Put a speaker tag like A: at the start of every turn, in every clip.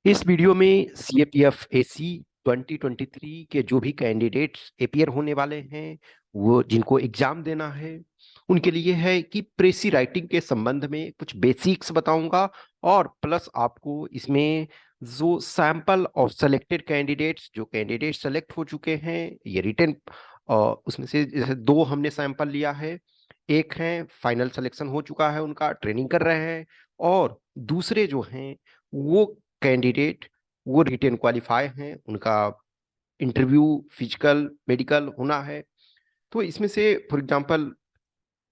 A: इस वीडियो में CAPF AC 2023 के जो भी कैंडिडेट्स अपियर होने वाले हैं, वो जिनको एग्जाम देना है, उनके लिए है कि प्रेसी राइटिंग के संबंध में कुछ बेसिक्स बताऊंगा। और प्लस आपको इसमें जो सैंपल ऑफ सेलेक्टेड कैंडिडेट्स, जो कैंडिडेट सेलेक्ट हो चुके हैं, ये रिटन, उसमें से जैसे दो हमने सैंपल लिया है, एक है फाइनल सिलेक्शन हो चुका है, उनका ट्रेनिंग कर रहे हैं, और दूसरे जो हैं वो कैंडिडेट वो रिटेन क्वालिफाई हैं, उनका इंटरव्यू फिजिकल मेडिकल होना है। तो इसमें से फॉर एग्जांपल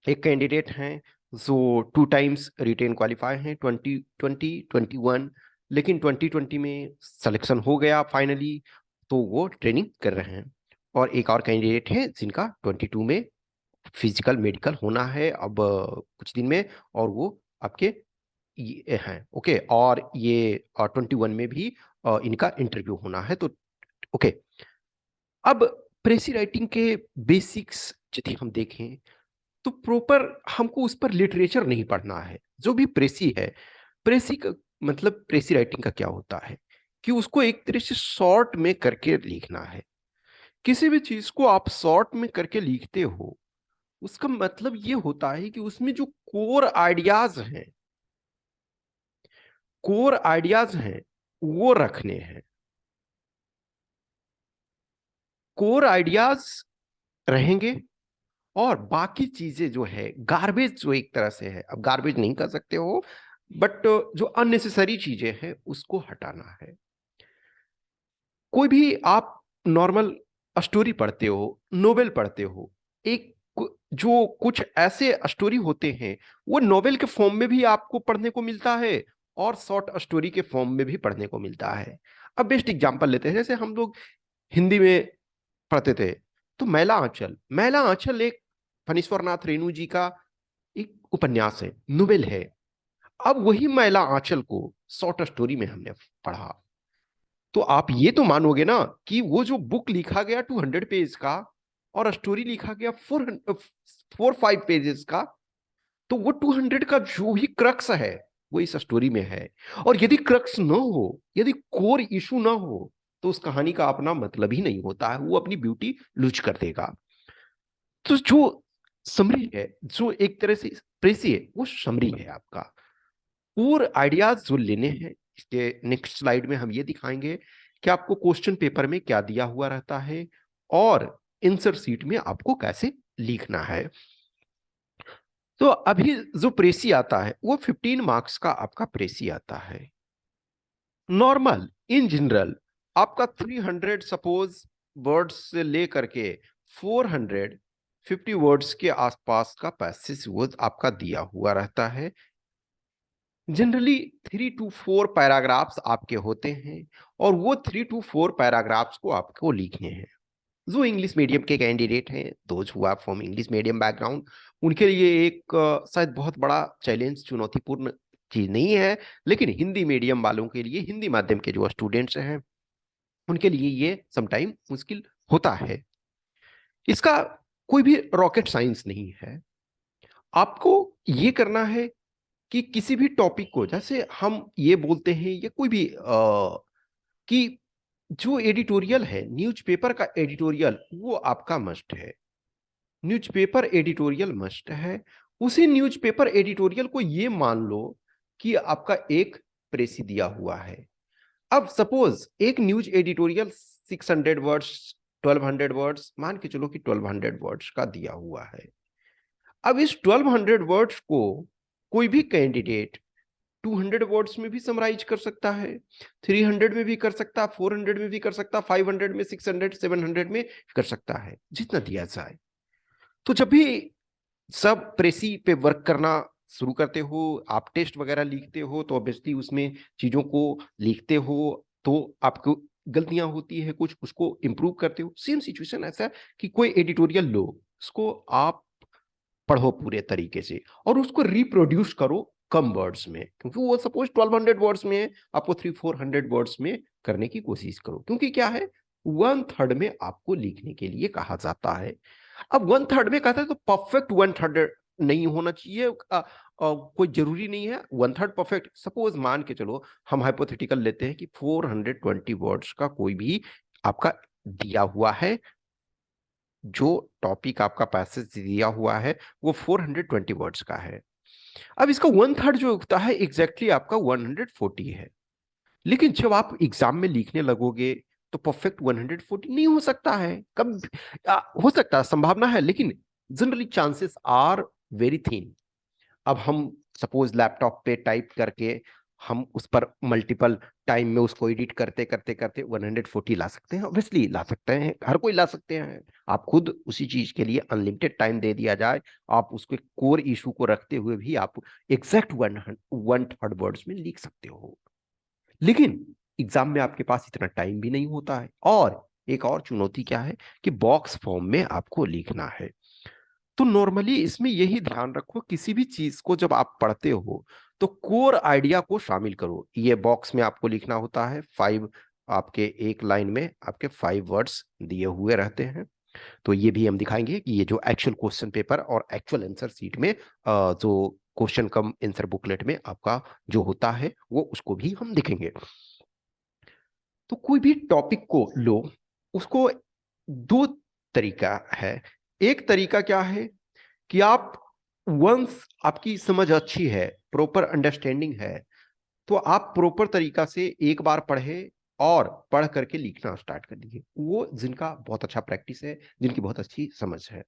A: एक कैंडिडेट हैं जो 2 टाइम्स रिटेन क्वालिफाई हैं, 2020 21, लेकिन 2020 में सिलेक्शन हो गया फाइनली, तो वो ट्रेनिंग कर रहे हैं। और एक और कैंडिडेट है जिनका 22 में फिजिकल मेडिकल होना है अब कुछ दिन में, और वो आपके ये हैं। ओके, और ये 21 में भी इनका इंटरव्यू होना है। तो ओके, अब प्रेसी राइटिंग के बेसिक्स यदि हम देखें तो प्रॉपर हमको उस पर लिटरेचर नहीं पढ़ना है। जो भी प्रेसी है, प्रेसी का मतलब प्रेसी राइटिंग का क्या होता है कि उसको एक तरह से शॉर्ट में करके लिखना है। किसी भी चीज को आप शॉर्ट में करके लिखते हो, उसका मतलब ये होता है कि उसमें जो कोर आइडियाज हैं वो रखने हैं। कोर आइडियाज रहेंगे, और बाकी चीजें जो है गार्बेज, जो एक तरह से है, अब गार्बेज नहीं कर सकते हो, बट जो अननेसेसरी चीजें हैं उसको हटाना है। कोई भी आप नॉर्मल स्टोरी पढ़ते हो, नोवेल पढ़ते हो, एक जो कुछ ऐसे स्टोरी होते हैं वो नोवेल के फॉर्म में भी आपको पढ़ने को मिलता है, और शॉर्ट स्टोरी के फॉर्म में भी पढ़ने को मिलता है। अब बेस्ट एग्जांपल लेते हैं, जैसे हम लोग हिंदी में पढ़ते थे, तो मैला आंचल एक फणीश्वरनाथ रेणु जी का एक उपन्यास है, नोवेल है। अब वही मैला आंचल को शॉर्ट स्टोरी में हमने पढ़ा, तो आप ये तो मानोगे ना कि वो जो बुक लिखा गया 200 पेज का, और स्टोरी लिखा गया 405 पेजेस का, तो वो 200 का जो भी क्रक्स है वो इस स्टोरी में है। और यदि क्रक्स ना हो, यदि कोर इशू ना हो, तो उस कहानी का अपना मतलब ही नहीं होता है, वो अपनी ब्यूटी लूज कर देगा। तो जो समरी है, जो एक तरह से प्रेसी है, वो समरी है आपका। कोर आइडियाज जो लेने हैं, इसके नेक्स्ट स्लाइड में हम ये दिखाएंगे कि आपको क्वेश्चन पेपर में क्या दिया हुआ रहता है, और आंसर शीट में आपको कैसे लिखना है। तो अभी जो प्रेसी आता है वो 15 मार्क्स का आपका प्रेसी आता है। नॉर्मल इन जनरल आपका 300 सपोज वर्ड्स से लेकर के 450 वर्ड्स के आसपास का पैसेज वो आपका दिया हुआ रहता है। जनरली 3 to 4 पैराग्राफ्स आपके होते हैं, और वो 3 to 4 पैराग्राफ्स को आपको लिखने हैं। जो इंग्लिश मीडियम के कैंडिडेट हैं, those who are from English medium background, उनके लिए एक शायद बहुत बड़ा चैलेंज, चुनौतीपूर्ण चीज नहीं है, लेकिन हिंदी मीडियम वालों के लिए, हिंदी माध्यम के जो स्टूडेंट्स हैं, उनके लिए ये समटाइम मुश्किल होता है। इसका कोई भी रॉकेट साइंस नहीं है। आपको ये करना है कि किसी भी टॉपिक को, जैसे हम ये बोलते हैं, या कोई भी कि जो एडिटोरियल है, न्यूज़पेपर का एडिटोरियल, वो आपका मस्ट है। न्यूज़पेपर एडिटोरियल मस्ट है। उसी न्यूज़पेपर एडिटोरियल को ये मान लो कि आपका एक प्रेसी दिया हुआ है। अब सपोज एक न्यूज एडिटोरियल 600 वर्ड्स, 1200 वर्ड्स, मान के चलो कि 1200 वर्ड्स का दिया हुआ है। अब इस 1200 वर्ड्स को कोई भी कैंडिडेट 200 वर्ड्स में भी समराइज कर सकता है, 300 में भी कर सकता है, 400 में भी कर सकता है, 500 में, 600, 700 में कर सकता है, जितना दिया जाए। तो जब भी सब प्रेसी पे वर्क करना शुरू करते हो, आप टेस्ट वगैरह लिखते हो, तो ऑब्वियसली उसमें चीजों को लिखते हो तो आपको गलतियां होती है, कुछ उसको इंप्रूव करते हो। सेम सिचुएशन ऐसा है कि कोई एडिटोरियल लो, उसको आप पढ़ो पूरे तरीके से, और उसको रिप्रोड्यूस करो कम वर्ड्स में, क्योंकि वो सपोज 1200 वर्ड्स में है, आपको 300-400 वर्ड्स में करने की कोशिश करो, क्योंकि क्या है, 1/3 में आपको लिखने के लिए कहा जाता है। अब 1/3 में कहता है तो परफेक्ट 1/3 नहीं होना चाहिए, कोई जरूरी नहीं है 1/3 परफेक्ट। सपोज मान के चलो, हम हाइपोथेटिकल लेते हैं कि 420 वर्ड्स का कोई भी आपका दिया हुआ है, जो टॉपिक आपका पैसेज दिया हुआ है वो 420 वर्ड्स का है। अब इसका 1/3 जो होता है एग्जैक्टली आपका 140 है। लेकिन जब आप एग्जाम में लिखने लगोगे तो परफेक्ट 140 नहीं हो सकता है। कब हो सकता है, संभावना है, लेकिन generally chances are very thin. अब हम सपोज लैपटॉप पे टाइप करके हम उस पर मल्टीपल टाइम में उसको एडिट करते करते करते 140 ला सकते हैं, ऑब्वियसली ला सकते हैं, हर कोई ला सकते हैं। आप खुद उसी चीज के लिए अनलिमिटेड टाइम दे दिया जाए, आप उसके कोर इशू को रखते हुए भी आप एग्जैक्ट 1/3 वर्ड्स में लिख सकते हो। लेकिन एग्जाम में आपके पास इतना टाइम भी नहीं होता है, और एक और चुनौती क्या है कि बॉक्स फॉर्म में आपको लिखना है। तो नॉर्मली इसमें यही ध्यान रखो, किसी भी चीज को जब आप पढ़ते हो तो कोर आइडिया को शामिल करो। ये बॉक्स में आपको लिखना होता है 5, आपके एक लाइन में आपके 5 वर्ड्स दिए हुए रहते हैं। तो ये भी हम दिखाएंगे कि ये जो एक्चुअल क्वेश्चन पेपर और एक्चुअल आंसर शीट में जो क्वेश्चन कम आंसर बुकलेट में आपका जो होता है वो उसको भी हम दिखेंगे। तो कोई भी टॉपिक को लो, उसको दो तरीका है। एक तरीका क्या है कि आप वंस आपकी समझ अच्छी है, प्रॉपर अंडरस्टैंडिंग है, तो आप प्रॉपर तरीका से एक बार पढ़े और पढ़ करके लिखना स्टार्ट कर दीजिए। वो जिनका बहुत अच्छा प्रैक्टिस है, जिनकी बहुत अच्छी समझ है।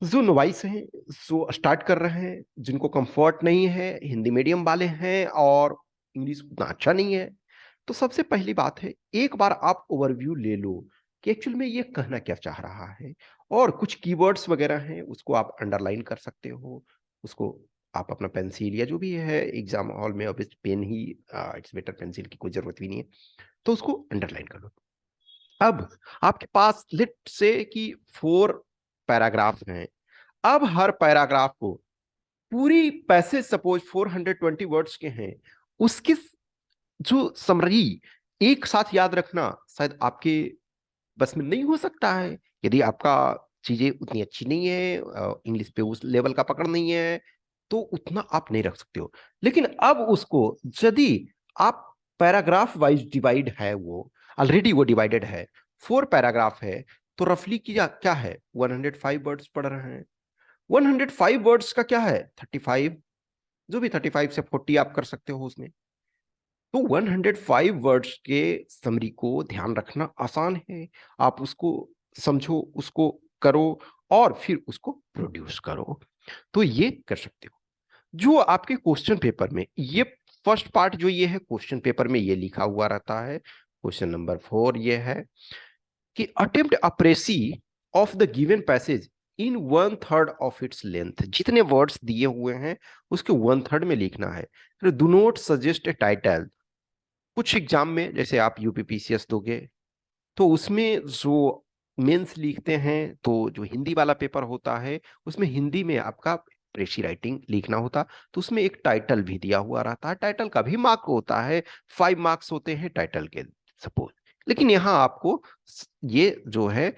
A: जो नोवाइस हैं, जो स्टार्ट कर रहे हैं, जिनको कंफर्ट नहीं है, हिंदी मीडियम वाले हैं और इंग्लिश उतना अच्छा नहीं है, तो सबसे पहली बात है एक बार आप ओवरव्यू ले लो कि एक्चुअल में ये कहना क्या चाह रहा है। और कुछ कीवर्ड्स वगैरह हैं उसको आप अंडरलाइन कर सकते हो। उसको आप अपना पेंसिल या जो भी है, एग्जाम हॉल में अब पेन ही इट्स बेटर, पेंसिल की कोई जरूरत भी नहीं है, तो उसको अंडरलाइन कर लो। अब आपके पास लेट से कि 4 पैराग्राफ हैं। अब हर पैराग्राफ को पूरी पैसेज सपोज 420 वर्ड्स के हैं, उसकी जो समरी एक साथ याद रखना शायद आपके बस में नहीं हो सकता है। यदि आपका चीजें उतनी अच्छी नहीं है, इंग्लिश पे उस लेवल का पकड़ नहीं है, तो उतना आप नहीं रख सकते हो। लेकिन अब उसको यदि आप पैराग्राफ वाइज डिवाइड है, वो ऑलरेडी वो डिवाइडेड है, 4 पैराग्राफ है, तो रफली क्या क्या है, 105 वर्ड्स पढ़ रहे हैं। 105 वर्ड्स का क्या है 35, जो भी 35 से 40 आप कर सकते हो उसमें। तो 105 वर्ड्स के समरी को ध्यान रखना आसान है। आप उसको समझो, उसको करो और फिर उसको प्रोड्यूस करो, तो ये कर सकते हो। जो आपके क्वेश्चन पेपर में ये फर्स्ट पार्ट जो ये है, क्वेश्चन पेपर में ये लिखा हुआ रहता है। क्वेश्चन नंबर 4 ये है कि attempt a precis of the given passage in 1/3 of its length. जितने वर्ड्स दिए हुए हैं उसके 1/3 में लिखना है। Do not suggest a title. कुछ एग्जाम में जैसे आप यूपीपीसीएस दोगे तो उसमें जो मेंस लिखते हैं, तो जो हिंदी वाला पेपर होता है उसमें हिंदी में आपका प्रेसी राइटिंग लिखना होता, तो उसमें एक टाइटल भी दिया हुआ रहता है। टाइटल का भी मार्क होता है, 5 मार्क्स होते हैं टाइटल के सपोज। लेकिन यहाँ आपको ये जो है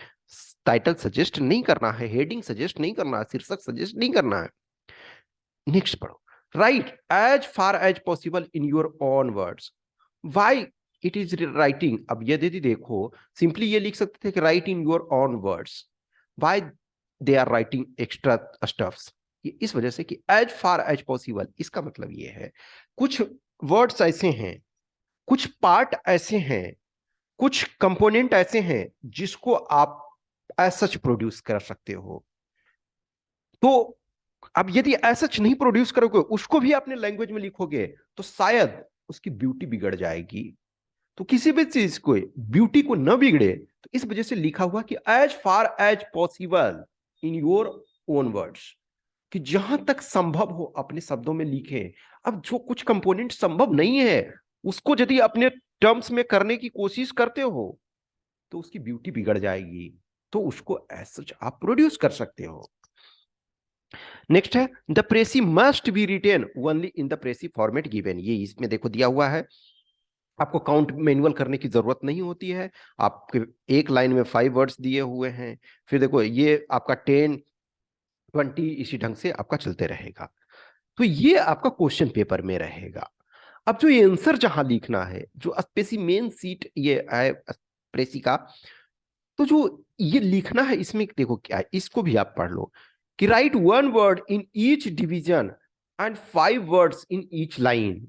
A: टाइटल सजेस्ट नहीं करना है, हेडिंग सजेस्ट नहीं करना है, शीर्षक सजेस्ट नहीं करना है। नेक्स्ट पढ़ो, write as far as possible in your own words. Why it is writing. अब ये दीदी देखो, सिंपली ये लिख सकते थे कि write in your own words. Why they are writing extra stuffs, इस वजह से कि एज फार एज पॉसिबल, इसका मतलब ये है कुछ वर्ड्स ऐसे हैं, कुछ पार्ट ऐसे हैं, कुछ कंपोनेंट ऐसे हैं जिसको आप एज सच प्रोड्यूस कर सकते हो। तो अब यदि ऐसा नहीं प्रोड्यूस करोगे, उसको भी अपने लैंग्वेज में लिखोगे, तो शायद उसकी ब्यूटी बिगड़ जाएगी। तो किसी भी चीज को ब्यूटी को न बिगड़े, तो इस वजह से लिखा हुआ कि as far as possible in your own words, कि जहां तक संभव हो अपने शब्दों में लिखे। अब जो कुछ कंपोनेंट संभव नहीं है उसको यदि अपने टर्म्स में करने की कोशिश करते हो तो उसकी ब्यूटी बिगड़ जाएगी। तो उसको एज सच आप प्रोड्यूस कर सकते हो। नेक्स्ट है the precis must be written only in the precis format given. ये इसमें देखो दिया हुआ है, आपको काउंट मैनुअल करने की जरूरत नहीं होती है। आपके एक लाइन में 5 वर्ड्स दिए हुए हैं, फिर देखो ये आपका 10 20 इसी ढंग से आपका चलते रहेगा। तो ये आपका क्वेश्चन पेपर में रहेगा। अब जो ये आंसर जहां लिखना है, जो स्पेसिमेन सीट ये है प्रेसी का, तो जो ये लिखना है इसमें देखो क्या है, इसको भी आप पढ़ लो कि right one word in each division and 5 words in each line.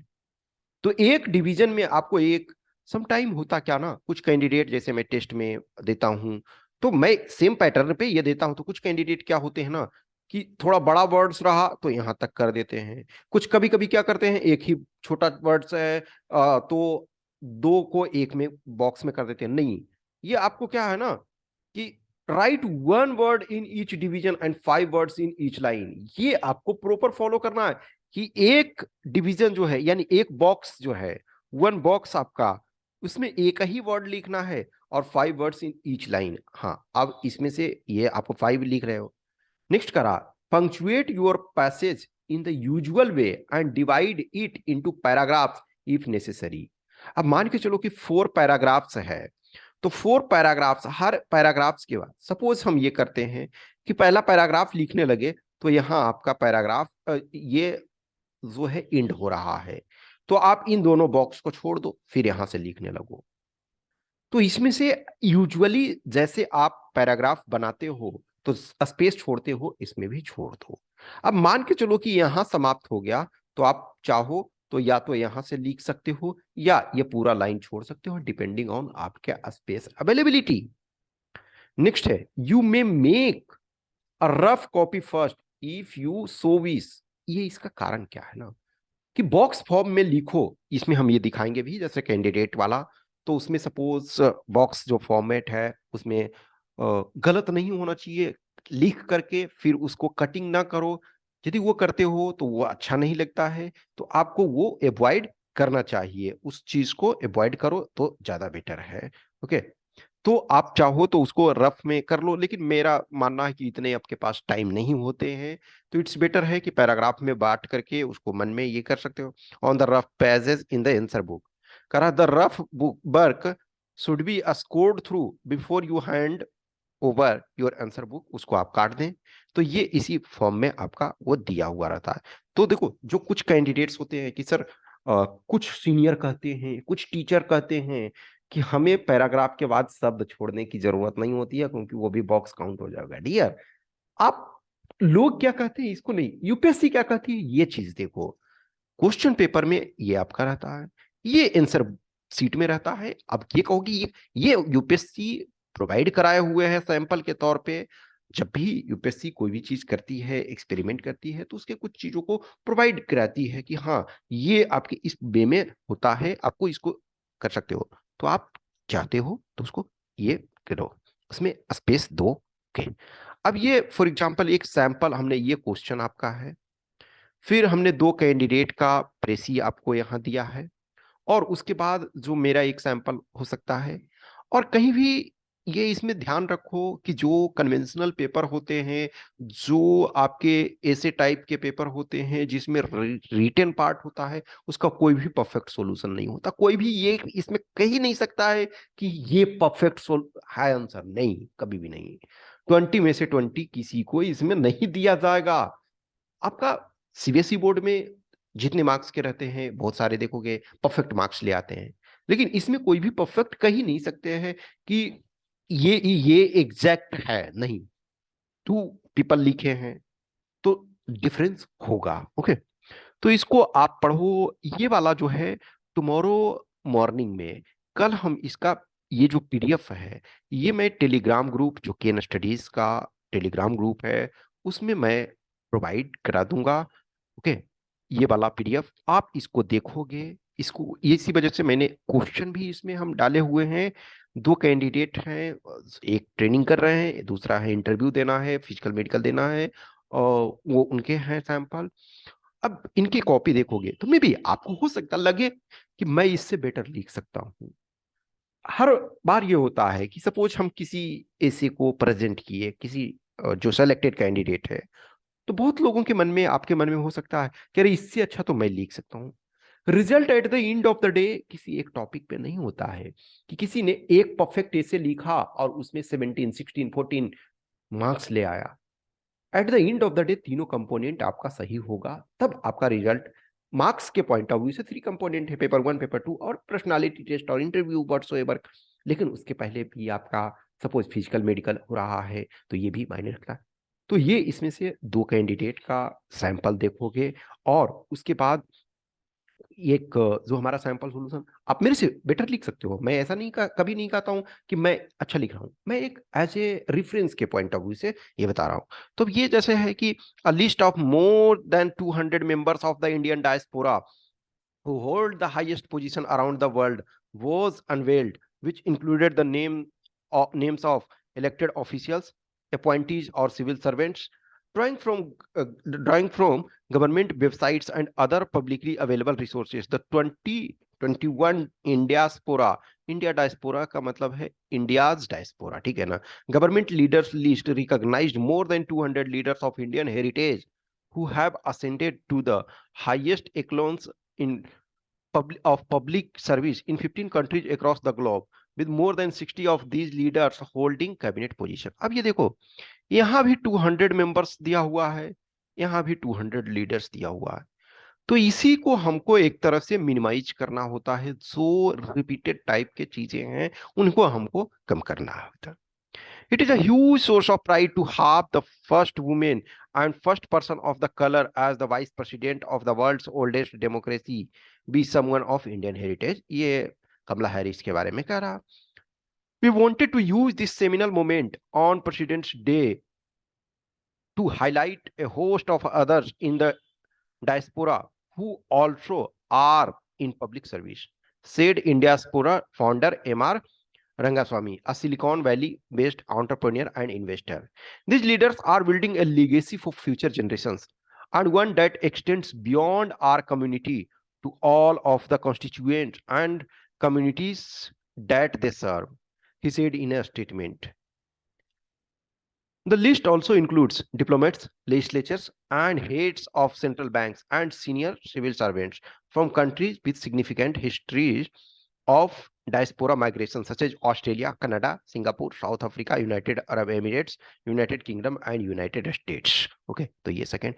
A: तो एक डिवीजन में आपको एक, सम टाइम होता क्या ना, कुछ कैंडिडेट जैसे मैं टेस्ट में देता हूं तो मैं सेम पैटर्न पे ये देता हूं, तो कुछ कैंडिडेट क्या होते हैं ना कि थोड़ा बड़ा वर्ड्स रहा तो यहां तक कर देते हैं, कुछ कभी कभी क्या करते हैं एक ही छोटा वर्ड्स है तो दो को एक में बॉक्स में कर देते हैं। नहीं, ये आपको क्या है ना कि right one word in each division and 5 words in each line, ये आपको प्रॉपर फॉलो करना है कि एक डिवीजन जो है यानी एक बॉक्स जो है, वन बॉक्स आपका, उसमें एक ही वर्ड लिखना है और 5 वर्ड्स इन ईच लाइन। हाँ, अब इसमें से ये आपको 5 लिख रहे हो। नेक्स्ट करा, punctuate your passage in the usual way and divide it into paragraphs if necessary. अब मान के चलो कि 4 पैराग्राफ्स है, तो 4 पैराग्राफ्स, हर पैराग्राफ्स के बाद सपोज हम ये करते हैं कि पहला पैराग्राफ लिखने लगे तो यहां आपका पैराग्राफ ये जो है इंड हो रहा है, तो आप इन दोनों बॉक्स को छोड़ दो फिर यहां से लिखने लगो। तो इसमें से यूजुअली जैसे आप पैराग्राफ बनाते हो तो स्पेस छोड़ते हो, इसमें भी छोड़ दो। अब मान के चलो कि यहां समाप्त हो गया, तो आप चाहो तो या तो यहां से लिख सकते हो या ये पूरा लाइन छोड़ सकते हो, डिपेंडिंग ऑन आपके स्पेस अवेलेबिलिटी। नेक्स्ट है, you may make a rough copy first if you so wish. ये इसका कारण क्या है ना कि बॉक्स फॉर्म में लिखो, इसमें हम ये दिखाएंगे भी जैसे कैंडिडेट वाला, तो उसमें सपोज बॉक्स जो फॉर्मेट है उसमें गलत नहीं होना चाहिए, लिख करके फिर उसको कटिंग ना करो। यदि वो करते हो तो वो अच्छा नहीं लगता है, तो आपको वो अवॉइड करना चाहिए, उस चीज को अवॉइड करो तो ज्यादा बेटर है। ओके, तो आप चाहो तो उसको रफ में कर लो, लेकिन मेरा मानना है कि इतने आपके पास टाइम नहीं होते हैं, तो इट्स बेटर है कि पैराग्राफ में बांट करके उसको मन में ये कर सकते हो। On the rough pages in the answer book, करा the rough book work should be scored through before you hand over your answer book, उसको आप काट दें। तो ये इसी फॉर्म में आपका वो दिया हुआ रहता है। तो देखो, जो कुछ कैंडिडेट्स होते हैं कि सर कुछ सीनियर कहते हैं, कुछ टीचर कहते हैं कि हमें पैराग्राफ के बाद शब्द छोड़ने की जरूरत नहीं होती है क्योंकि वो भी बॉक्स काउंट हो जाएगा। डियर, आप लोग क्या कहते हैं इसको नहीं, यूपीएससी क्या कहती है ये चीज देखो। क्वेश्चन पेपर में ये आपका रहता है, ये आंसर सीट में रहता है। अब ये कहो कि ये यूपीएससी प्रोवाइड कराए हुए हैं सैंपल के तौर पे। जब भी यूपीएससी कोई भी चीज करती है, एक्सपेरिमेंट करती है, तो उसके कुछ चीजों को प्रोवाइड कराती है कि हाँ ये आपके इस वे में होता है, आपको इसको कर सकते हो। तो आप चाहते हो तो उसको ये करो, उसमें स्पेस दो। ओके, अब ये फॉर एग्जांपल एक सैंपल, हमने ये क्वेश्चन आपका है, फिर हमने 2 कैंडिडेट का प्रेसी आपको यहाँ दिया है, और उसके बाद जो मेरा एक सैंपल हो सकता है। और कहीं भी ये इसमें ध्यान रखो कि जो कन्वेंशनल पेपर होते हैं, जो आपके ऐसे टाइप के पेपर होते हैं जिसमें रिटन पार्ट होता है, उसका कोई भी परफेक्ट सॉल्यूशन नहीं होता। कोई भी ये इसमें कह ही नहीं सकता है कि ये परफेक्ट है आंसर, नहीं, कभी भी नहीं। 20 में से 20 किसी को इसमें नहीं दिया जाएगा। आपका सीबीएसई बोर्ड में जितने मार्क्स के रहते हैं, बहुत सारे देखोगे परफेक्ट मार्क्स ले आते हैं, लेकिन इसमें कोई भी परफेक्ट कह ही नहीं सकते हैं कि ये एग्जैक्ट है, नहीं। 2 पीपल लिखे हैं तो डिफरेंस होगा। ओके, तो इसको आप पढ़ो। ये वाला जो है टुमारो मॉर्निंग में, कल हम इसका ये जो पीडीएफ है, ये मैं टेलीग्राम ग्रुप जो केन स्टडीज का टेलीग्राम ग्रुप है उसमें मैं प्रोवाइड करा दूंगा। ओके, ये वाला पीडीएफ आप इसको देखोगे, इसको इसी वजह से मैंने क्वेश्चन भी इसमें हम डाले हुए हैं। 2 कैंडिडेट हैं, एक ट्रेनिंग कर रहे हैं, दूसरा है इंटरव्यू देना है, फिजिकल मेडिकल देना है, और वो उनके हैं सैंपल। अब इनकी कॉपी देखोगे तो मे भी आपको हो सकता लगे कि मैं इससे बेटर लिख सकता हूँ। हर बार ये होता है कि सपोज हम किसी ऐसे को प्रेजेंट किए, किसी जो सेलेक्टेड कैंडिडेट है, तो बहुत लोगों के मन में, आपके मन में हो सकता है कि अरे इससे अच्छा तो मैं लिख सकता हूँ। Result at the end of the day किसी एक टॉपिक पे नहीं होता है कि किसी ने एक परफेक्ट ऐसे लिखा और उसमें 17, 16, 14 मार्क्स ले आया। At the end of the day तीनों कंपोनेंट आपका सही होगा, तब आपका रिजल्ट मार्क्स के पॉइंट ऑफ व्यू से 3 कंपोनेंट है, पेपर 1, पेपर 2 और पर्सनालिटी टेस्ट और इंटरव्यू व्हाटसोएवर। लेकिन उसके पहले भी आपका सपोज फिजिकल मेडिकल हो रहा है तो ये भी मायने रखता है। तो ये इसमें से 2 कैंडिडेट का सैंपल देखोगे और उसके बाद एक जो हमारा सैंपल सॉल्यूशन आप मेरे से बेटर लिख सकते हो। मैं ऐसा नहीं कभी नहीं कहता हूं कि मैं अच्छा लिख रहा हूं, मैं एक एज ए रेफरेंस के पॉइंट ऑफ व्यू से ये बता रहा हूं। तो ये जैसे है कि a list of more than 200 members of the Indian diaspora who hold the highest position around the world was unveiled, which included the names of elected officials, appointees, or civil servants, drawing from uh, drawing from government websites and other publicly available resources. The 2021 Indiaspora, India diaspora का मतलब है India's diaspora, ठीक है ना, government leaders list recognised more than 200 leaders of Indian heritage who have ascended to the highest echelons in public service in 15 countries across the globe, with more than 60 of these leaders holding cabinet position. अब ये देखो, यहां भी 200 members दिया हुआ है, यहां भी 200 लीडर्स दिया हुआ है। तो इसी को हमको एक तरह से मिनिमाइज करना होता है, जो रिपीटेड टाइप के चीजें हैं उनको हमको कम करना होता है। It is a huge source of pride to have the first woman and first person of the color as the vice president of the world's oldest democracy be someone of Indian heritage. ये कमला Harris के बारे में कह रहा। We wanted to use this seminal moment on President's Day to highlight a host of others in the diaspora who also are in public service, said Indiaspora founder M.R. Rangaswamy, a Silicon Valley-based entrepreneur and investor. These leaders are building a legacy for future generations, and one that extends beyond our community to all of the constituents and communities that they serve, he said in a statement. The list also includes diplomats, legislatures, and heads of central banks and senior civil servants from countries with significant histories of diaspora migration such as Australia, Canada, Singapore, South Africa, United Arab Emirates, United Kingdom and United States. Okay, तो ये second.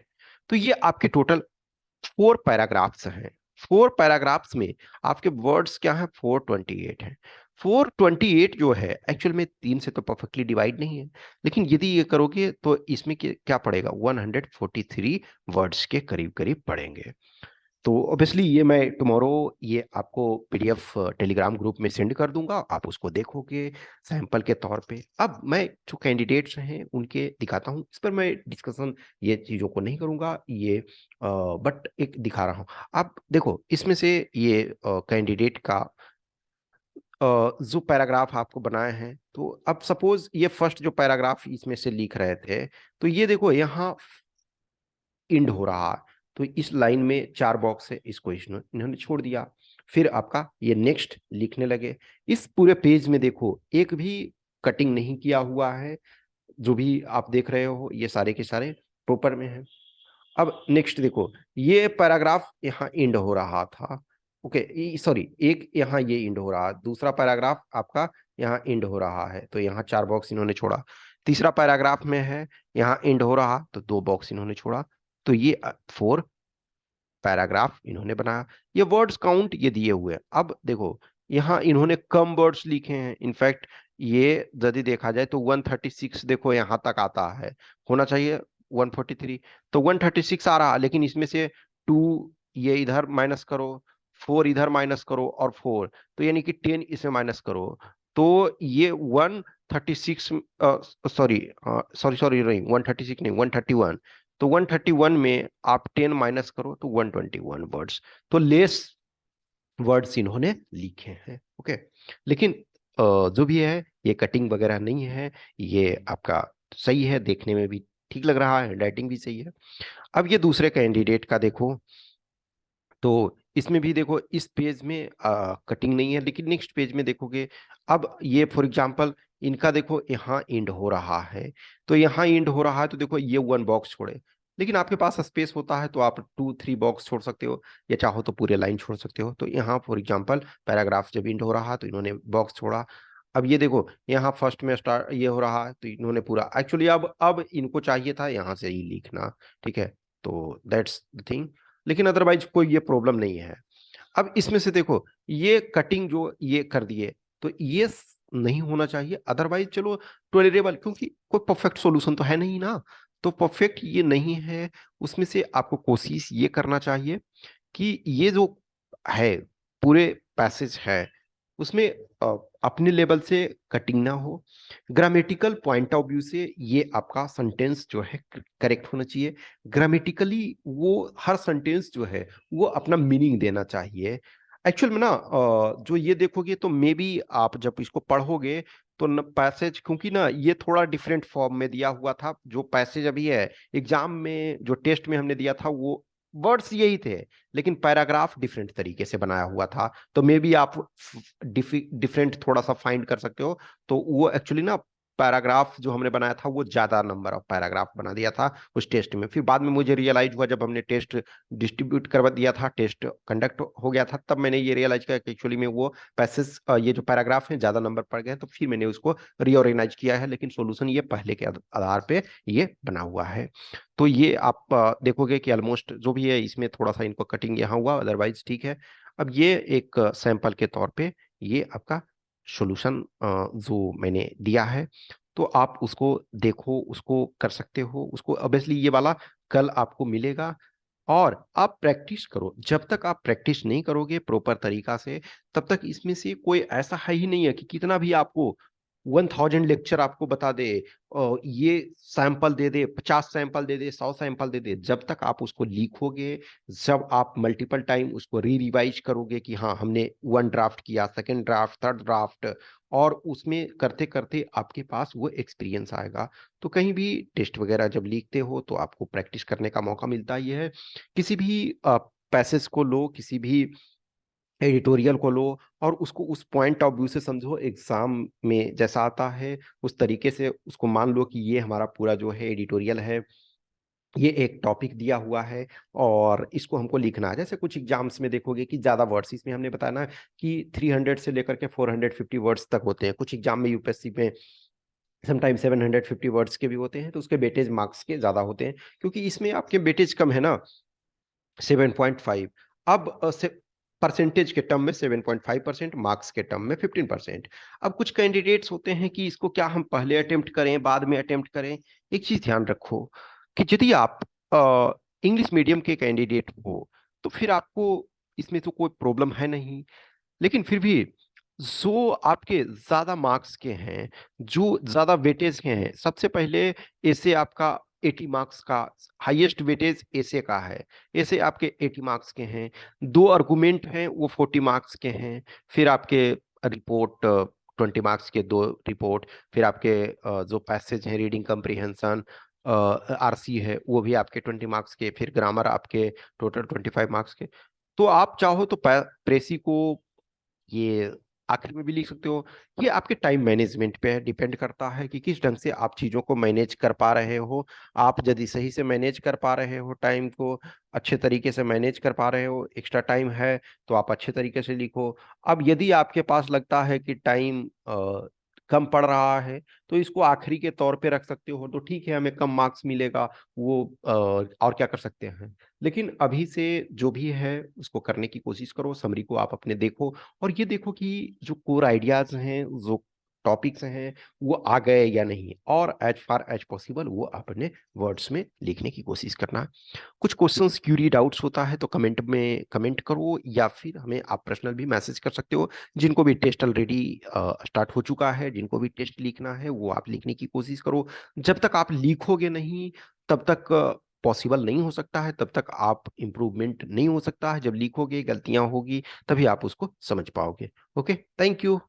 A: तो ये आपके total 4 paragraphs हैं। 4 paragraphs में आपके words क्या है, 428 है। 428 जो है एक्चुअल में 3 से तो परफेक्टली डिवाइड नहीं है, लेकिन यदि ये करोगे तो इसमें क्या पड़ेगा, 143 वर्ड्स के करीब करीब पड़ेंगे। तो ऑब्वियसली ये मैं टुमारो ये आपको पीडीएफ टेलीग्राम ग्रुप में सेंड कर दूंगा, आप उसको देखोगे सैंपल के तौर पे। अब मैं जो कैंडिडेट्स हैं उनके दिखाता हूँ, इस पर मैं डिस्कशन ये चीज़ों को नहीं करूंगा, ये बट एक दिखा रहा हूँ। आप देखो इसमें से ये कैंडिडेट का जो पैराग्राफ आपको बनाए हैं, तो अब सपोज ये फर्स्ट जो पैराग्राफ इसमें से लिख रहे थे, तो ये देखो यहाँ इंड हो रहा, तो इस लाइन में 4 बॉक्स है, इसको इन्होंने छोड़ दिया। फिर आपका ये नेक्स्ट लिखने लगे। इस पूरे पेज में देखो एक भी कटिंग नहीं किया हुआ है, जो भी आप देख रहे हो ये सारे के सारे प्रॉपर में है। अब नेक्स्ट देखो, ये पैराग्राफ यहाँ इंड हो रहा था, ओके सॉरी, एक यहाँ ये इंड हो रहा, दूसरा पैराग्राफ आपका यहाँ इंड हो रहा है, तो यहाँ 4 बॉक्स इन्होंने छोड़ा। तीसरा पैराग्राफ में है यहाँ इंड हो रहा, तो 2 बॉक्स इन्होंने छोड़ा। तो ये 4 पैराग्राफ इन्होंने बनाया। ये वर्ड्स काउंट ये दिए हुए हैं। अब देखो यहाँ इन्होंने कम वर्ड्स लिखे हैं, इनफैक्ट ये यदि देखा जाए तो 136 देखो यहाँ तक आता है, होना चाहिए 143, तो 136 आ रहा, लेकिन इसमें से 2 ये इधर माइनस करो, 4 इधर माइनस करो और 4, तो यानी कि 10 इसमें माइनस करो, तो ये 136 सॉरी सॉरी सॉरी नहीं 136 नहीं 131, तो 131 में आप 10 माइनस करो तो 121 वर्ड्स, तो लेस वर्ड्स इन्होंने लिखे हैं। ओके, लेकिन जो भी है ये कटिंग वगैरह नहीं है, ये आपका सही है, देखने में भी ठीक लग रहा है, राइटिंग भी सही है। अब ये दूसरे कैंडिडेट का देखो, तो इसमें भी देखो इस पेज में कटिंग नहीं है, लेकिन नेक्स्ट पेज में देखोगे, अब ये फॉर एग्जांपल इनका देखो यहाँ इंड हो रहा है, तो यहाँ इंड हो रहा है, तो देखो ये 1 बॉक्स छोड़े, लेकिन आपके पास स्पेस होता है तो आप 2-3 बॉक्स छोड़ सकते हो, या चाहो तो पूरे लाइन छोड़ सकते हो। तो यहाँ फॉर एग्जांपल पैराग्राफ जब इंड हो रहा तो इन्होंने बॉक्स छोड़ा। अब ये देखो, यहाँ फर्स्ट में स्टार्ट ये हो रहा है, तो इन्होंने पूरा एक्चुअली अब इनको चाहिए था यहाँ से ही लिखना, ठीक है, तो दैट्स द थिंग। लेकिन अदरवाइज कोई ये प्रॉब्लम नहीं है। अब इसमें से देखो, ये कटिंग जो ये कर दिए, तो ये नहीं होना चाहिए, अदरवाइज चलो टॉलरेबल, क्योंकि कोई परफेक्ट सॉल्यूशन तो है नहीं ना। तो परफेक्ट ये नहीं है, उसमें से आपको कोशिश ये करना चाहिए कि ये जो है पूरे पैसेज है उसमें अपने लेवल से कटिंग ना हो, ग्रामेटिकल पॉइंट ऑफ व्यू से ये आपका सेंटेंस जो है करेक्ट होना चाहिए, ग्रामेटिकली वो हर सेंटेंस जो है वो अपना मीनिंग देना चाहिए। एक्चुअल में ना जो ये देखोगे तो मे बी आप जब इसको पढ़ोगे तो न पैसेज, क्योंकि ना ये थोड़ा डिफरेंट फॉर्म में दिया हुआ था, जो पैसेज अभी है एग्जाम में जो टेस्ट में हमने दिया था वो वर्ड्स यही थे, लेकिन पैराग्राफ डिफरेंट तरीके से बनाया हुआ था, तो मे बी आप डिफरेंट थोड़ा सा फाइंड कर सकते हो। तो वो एक्चुअली ना पैराग्राफ जो हमने बनाया था वो ज्यादा नंबर ऑफ पैराग्राफ बना दिया था उस टेस्ट में। फिर बाद में मुझे रियलाइज हुआ जब हमने टेस्ट डिस्ट्रीब्यूट करवा दिया था, टेस्ट कंडक्ट हो गया था, तब मैंने ये रियलाइज किया कि एक्चुअली में वो पैसेज ये जो पैराग्राफ है ज्यादा नंबर पड़ गए, तो फिर मैंने उसको रीऑर्गेनाइज किया है, लेकिन सॉल्यूशन ये पहले के आधार पे ये बना हुआ है। तो ये आप देखोगे कि ऑलमोस्ट जो भी है इसमें थोड़ा सा इनको कटिंग यहाँ हुआ, अदरवाइज ठीक है। अब ये एक सैंपल के तौर पे ये आपका सॉल्यूशन जो मैंने दिया है, तो आप उसको देखो, उसको कर सकते हो, उसको ऑब्वियसली ये वाला कल आपको मिलेगा। और आप प्रैक्टिस करो, जब तक आप प्रैक्टिस नहीं करोगे प्रॉपर तरीका से तब तक इसमें से कोई ऐसा है ही नहीं है कि कितना भी आपको 1000 लेक्चर आपको बता दे, ये सैंपल दे दे, 50 सैंपल दे दे, 100 सैंपल दे दे, जब तक आप उसको लिखोगे, जब आप मल्टीपल टाइम उसको रिवाइज करोगे कि हाँ हमने वन ड्राफ्ट किया, सेकंड ड्राफ्ट, थर्ड ड्राफ्ट, और उसमें करते करते आपके पास वो एक्सपीरियंस आएगा। तो कहीं भी टेस्ट वगैरह जब लिखते हो तो आपको प्रैक्टिस करने का मौका मिलता ही है। किसी भी पैसेज को लो, किसी भी एडिटोरियल को लो, और उसको उस पॉइंट ऑफ व्यू से समझो, एग्जाम में जैसा आता है उस तरीके से उसको मान लो कि ये हमारा पूरा जो है एडिटोरियल है, ये एक टॉपिक दिया हुआ है और इसको हमको लिखना है। जैसे कुछ एग्जाम्स में देखोगे कि ज्यादा वर्ड्स, इसमें हमने बताया ना कि 300 से लेकर के 450 वर्ड्स तक होते हैं, कुछ एग्जाम में यूपीएससी में समटाइम 750 वर्ड्स के भी होते हैं, तो उसके वेटेज मार्क्स के ज्यादा होते हैं, क्योंकि इसमें आपके वेटेज कम है ना, 7.5। अब परसेंटेज के टर्म में 7.5%, मार्क्स के टर्म में 15%। अब कुछ कैंडिडेट्स होते हैं कि इसको क्या हम पहले अटेम्प्ट करें बाद में अटेम्प्ट करें। एक चीज ध्यान रखो कि यदि आप इंग्लिश मीडियम के कैंडिडेट हो तो फिर आपको इसमें तो कोई प्रॉब्लम है नहीं, लेकिन फिर भी जो आपके ज्यादा मार्क्स के हैं, जो ज्यादा वेटेज के हैं, सबसे पहले ऐसे आपका 80 मार्क्स का हाईएस्ट वेटेज ऐसे का है, ऐसे आपके 80 मार्क्स के हैं, दो आर्गुमेंट हैं वो 40 मार्क्स के हैं, फिर आपके रिपोर्ट 20 मार्क्स के दो रिपोर्ट, फिर आपके जो पैसेज हैं रीडिंग कम्प्रीहेंशन आरसी है वो भी आपके 20 मार्क्स के, फिर ग्रामर आपके टोटल 25 मार्क्स के। तो आप चाहो तो प्रेसी को ये आखिर में भी लिख सकते हो। ये आपके टाइम मैनेजमेंट पे डिपेंड करता है कि किस ढंग से आप चीजों को मैनेज कर पा रहे हो। आप यदि सही से मैनेज कर पा रहे हो, टाइम को अच्छे तरीके से मैनेज कर पा रहे हो, एक्स्ट्रा टाइम है तो आप अच्छे तरीके से लिखो। अब यदि आपके पास लगता है कि टाइम कम पड़ रहा है तो इसको आखिरी के तौर पे रख सकते हो, तो ठीक है हमें कम मार्क्स मिलेगा, वो और क्या कर सकते हैं। लेकिन अभी से जो भी है उसको करने की कोशिश करो, समरी को आप अपने देखो, और ये देखो कि जो कोर आइडियाज हैं, जो टॉपिक्स हैं, वो आ गए या नहीं, और एज फार एज पॉसिबल वो अपने वर्ड्स में लिखने की कोशिश करना। कुछ क्वेश्चंस क्यूरी डाउट्स होता है तो कमेंट में कमेंट करो, या फिर हमें आप पर्सनल भी मैसेज कर सकते हो। जिनको भी टेस्ट ऑलरेडी स्टार्ट हो चुका है, जिनको भी टेस्ट लिखना है वो आप लिखने की कोशिश करो। जब तक आप लिखोगे नहीं तब तक पॉसिबल नहीं हो सकता है, तब तक आप इम्प्रूवमेंट नहीं हो सकता है। जब लिखोगे, गलतियां होगी, तभी आप उसको समझ पाओगे। Okay, thank you.